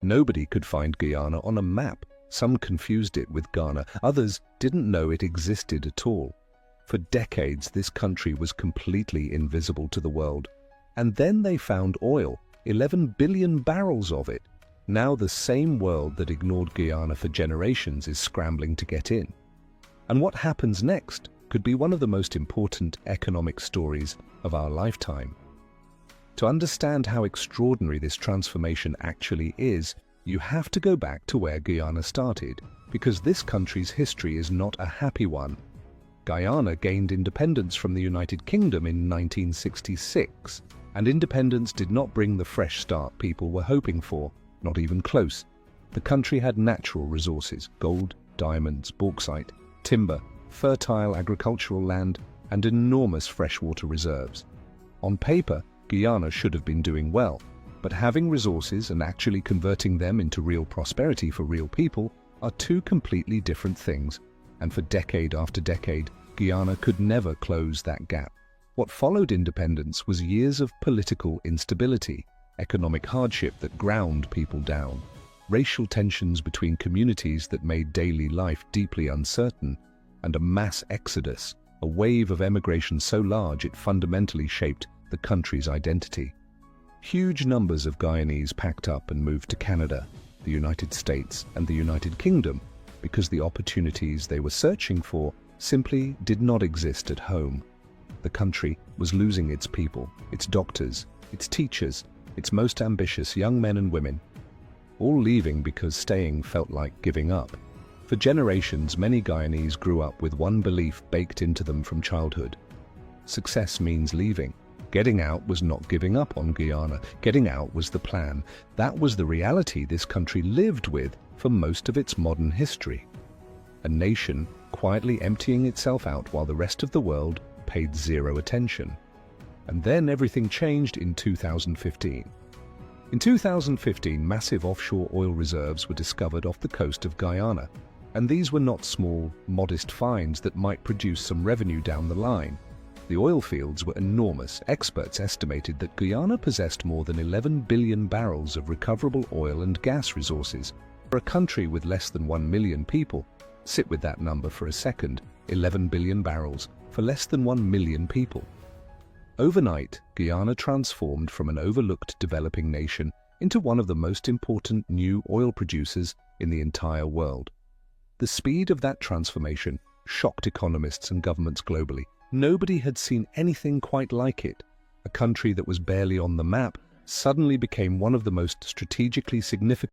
Nobody could find Guyana on a map. Some confused it with Ghana, others didn't know it existed at all. For decades, this country was completely invisible to the world. And then they found oil, 11 billion barrels of it. Now the same world that ignored Guyana for generations is scrambling to get in. And what happens next could be one of the most important economic stories of our lifetime. To understand how extraordinary this transformation actually is, you have to go back to where Guyana started, because this country's history is not a happy one. Guyana gained independence from the United Kingdom in 1966, and independence did not bring the fresh start people were hoping for, not even close. The country had natural resources: gold, diamonds, bauxite, timber, fertile agricultural land, and enormous freshwater reserves. On paper, Guyana should have been doing well, but having resources and actually converting them into real prosperity for real people are two completely different things, and for decade after decade, Guyana could never close that gap. What followed independence was years of political instability, economic hardship that ground people down, racial tensions between communities that made daily life deeply uncertain, and a mass exodus, a wave of emigration so large it fundamentally shaped the country's identity. Huge numbers of Guyanese packed up and moved to Canada, the United States, and the United Kingdom because the opportunities they were searching for simply did not exist at home. The country was losing its people, its doctors, its teachers, its most ambitious young men and women, all leaving because staying felt like giving up. For generations, many Guyanese grew up with one belief baked into them from childhood: success means leaving. Getting out was not giving up on Guyana. Getting out was the plan. That was the reality this country lived with for most of its modern history. A nation quietly emptying itself out while the rest of the world paid zero attention. And then everything changed in 2015. In 2015, massive offshore oil reserves were discovered off the coast of Guyana. And these were not small, modest finds that might produce some revenue down the line. The oil fields were enormous. Experts estimated that Guyana possessed more than 11 billion barrels of recoverable oil and gas resources. For a country with less than 1 million people, sit with that number for a second: 11 billion barrels for less than 1 million people. Overnight, Guyana transformed from an overlooked developing nation into one of the most important new oil producers in the entire world. The speed of that transformation shocked economists and governments globally. Nobody had seen anything quite like it. A country that was barely on the map suddenly became one of the most strategically significant